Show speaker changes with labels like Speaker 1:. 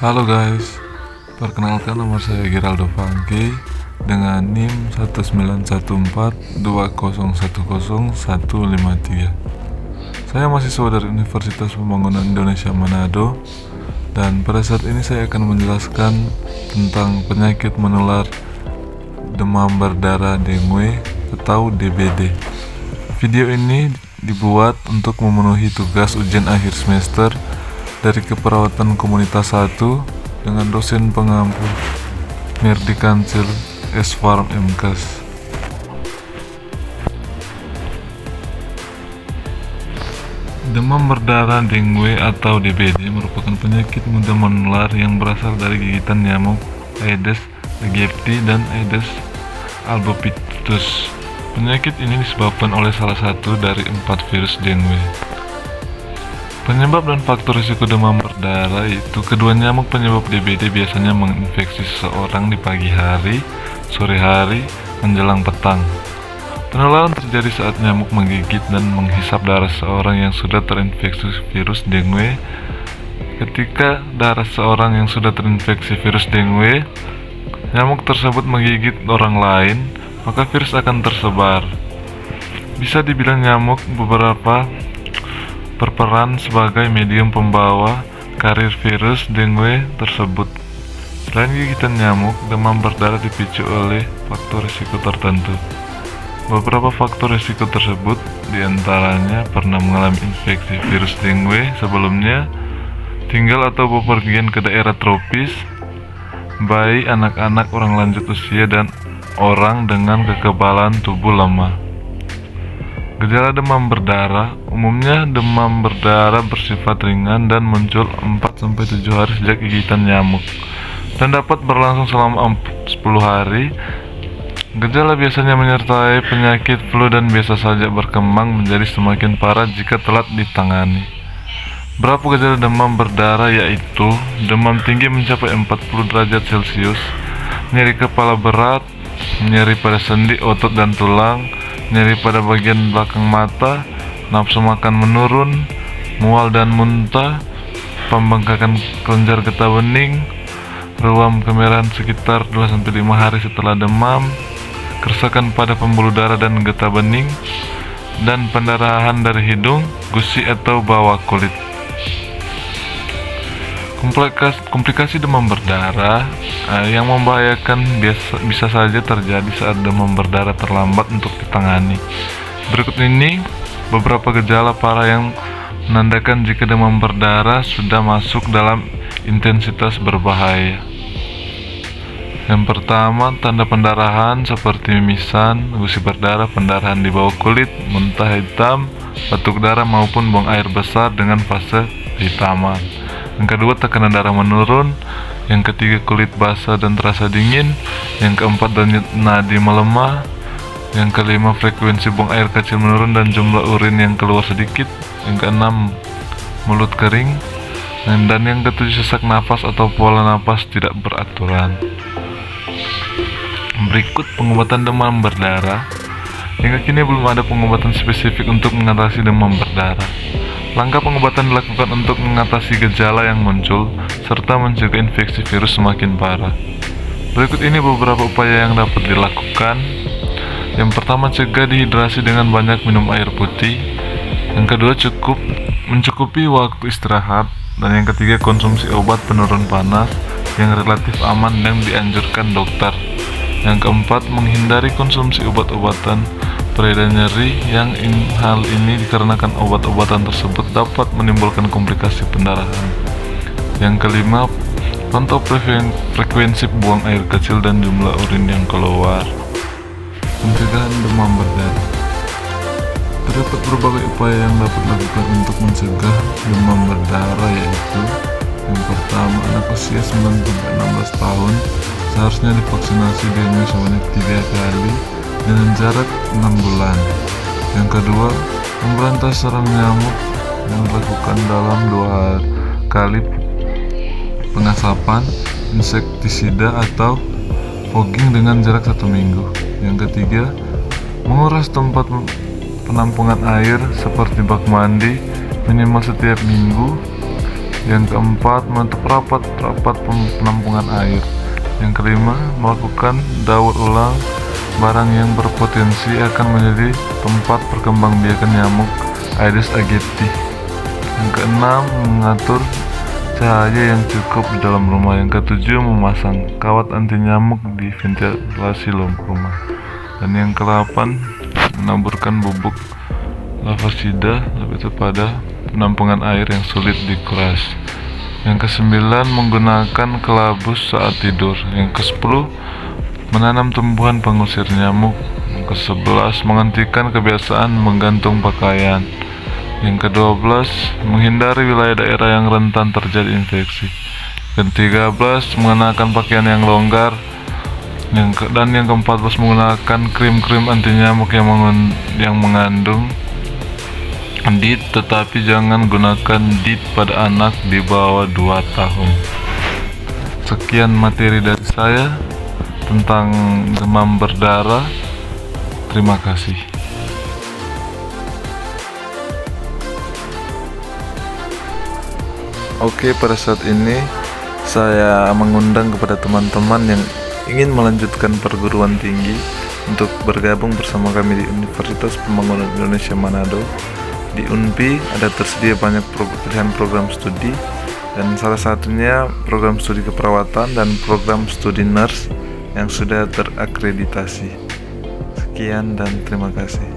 Speaker 1: Halo guys, perkenalkan nama saya Geraldo Fangke dengan NIM 191420101153. Saya mahasiswa dari Universitas Pembangunan Indonesia Manado, dan pada saat ini saya akan menjelaskan tentang penyakit menular demam berdarah dengue atau DBD. Video ini dibuat untuk memenuhi tugas ujian akhir semester dari Keperawatan Komunitas 1 dengan dosen pengampu Mirdi Kancil S.Farm MKes. Demam berdarah dengue atau DBD merupakan penyakit mudah menular yang berasal dari gigitan nyamuk Aedes aegypti dan Aedes albopictus. Penyakit ini disebabkan oleh salah satu dari 4 virus dengue. Penyebab dan faktor risiko demam berdarah itu kedua nyamuk penyebab DBD biasanya menginfeksi seseorang di pagi hari, sore hari, menjelang petang. Penularan terjadi saat nyamuk menggigit dan menghisap darah seseorang yang sudah terinfeksi virus dengue. Ketika darah seseorang yang sudah terinfeksi virus dengue, nyamuk tersebut menggigit orang lain, maka virus akan tersebar. Bisa dibilang nyamuk beberapa berperan sebagai medium pembawa karir virus dengue tersebut. Selain gigitan nyamuk, demam berdarah dipicu oleh faktor risiko tertentu. Beberapa faktor risiko tersebut diantaranya pernah mengalami infeksi virus dengue sebelumnya, tinggal atau bepergian ke daerah tropis, bayi, anak-anak, orang lanjut usia, dan orang dengan kekebalan tubuh lemah. Gejala demam berdarah umumnya demam berdarah bersifat ringan dan muncul 4-7 hari sejak gigitan nyamuk dan dapat berlangsung selama 10 hari. Gejala biasanya menyertai penyakit flu dan biasa saja berkembang menjadi semakin parah jika telat ditangani. Berapa gejala demam berdarah yaitu demam tinggi mencapai 40 derajat Celcius, nyeri kepala berat, nyeri pada sendi, otot dan tulang, nyeri pada bagian belakang mata, nafsu makan menurun, mual dan muntah, pembengkakan kelenjar getah bening, ruam kemerahan sekitar 2-5 hari setelah demam, kerusakan pada pembuluh darah dan getah bening, dan pendarahan dari hidung, gusi atau bawah kulit. Komplikasi demam berdarah yang membahayakan bisa saja terjadi saat demam berdarah terlambat untuk ditangani. Berikut ini beberapa gejala parah yang menandakan jika demam berdarah sudah masuk dalam intensitas berbahaya. Yang pertama, tanda pendarahan seperti mimisan, gusi berdarah, pendarahan di bawah kulit, muntah hitam, batuk darah maupun buang air besar dengan fase kehitaman. Yang kedua, tekanan darah menurun. Yang ketiga, kulit basah dan terasa dingin. Yang keempat, nadi melemah. Yang kelima, frekuensi buang air kecil menurun dan jumlah urin yang keluar sedikit. Yang keenam, mulut kering. Dan yang ketujuh, sesak nafas atau pola nafas tidak beraturan. Berikut pengobatan demam berdarah. Hingga kini belum ada pengobatan spesifik untuk mengatasi demam berdarah. Langkah pengobatan dilakukan untuk mengatasi gejala yang muncul serta mencegah infeksi virus semakin parah. Berikut ini beberapa upaya yang dapat dilakukan. Yang pertama, cegah dehidrasi dengan banyak minum air putih. Yang kedua, mencukupi waktu istirahat. Dan yang ketiga, konsumsi obat penurun panas yang relatif aman yang dianjurkan dokter. Yang keempat, menghindari konsumsi obat-obatan pereda nyeri yang hal ini dikarenakan obat-obatan tersebut dapat menimbulkan komplikasi pendarahan. Yang kelima, pantau frekuensi buang air kecil dan jumlah urin yang keluar. Pencegahan demam berdarah. Terdapat berbagai upaya yang dapat dilakukan untuk mencegah demam berdarah, yaitu yang pertama, anak usia 9-16 tahun seharusnya divaksinasi dengue sebanyak 3 kali dengan jarak 6 bulan. Yang kedua, memberantas sarang nyamuk yang dilakukan dalam 2 kali pengasapan insektisida atau fogging dengan jarak 1 minggu. Yang ketiga, menguras tempat penampungan air seperti bak mandi minimal setiap minggu. Yang keempat, menutup rapat penampungan air. Yang kelima, melakukan daur ulang barang yang berpotensi akan menjadi tempat perkembangbiakan nyamuk Aedes aegypti. Yang keenam, mengatur cahaya yang cukup di dalam rumah. Yang ketujuh, memasang kawat anti nyamuk di ventilasi rumah. Dan yang kedelapan, menaburkan bubuk larvasida itu pada penampungan air yang sulit dikuras. Yang kesembilan, menggunakan kelabus saat tidur. Yang kesepuluh, menanam tumbuhan pengusir nyamuk. Yang ke-11, menghentikan kebiasaan menggantung pakaian. Yang ke-12, menghindari wilayah daerah yang rentan terjadi infeksi. Yang ke-13, mengenakan pakaian yang longgar. Dan yang ke-14, menggunakan krim-krim anti nyamuk yang mengandung DEET, tetapi jangan gunakan DEET pada anak di bawah 2 tahun. Sekian materi dari saya tentang demam berdarah. Terima kasih. Oke, pada saat ini saya mengundang kepada teman-teman yang ingin melanjutkan perguruan tinggi untuk bergabung bersama kami di Universitas Pembangunan Indonesia Manado. Di UNPI ada tersedia banyak pilihan program studi, dan salah satunya program studi keperawatan dan program studi nurse yang sudah terakreditasi. Sekian dan terima kasih.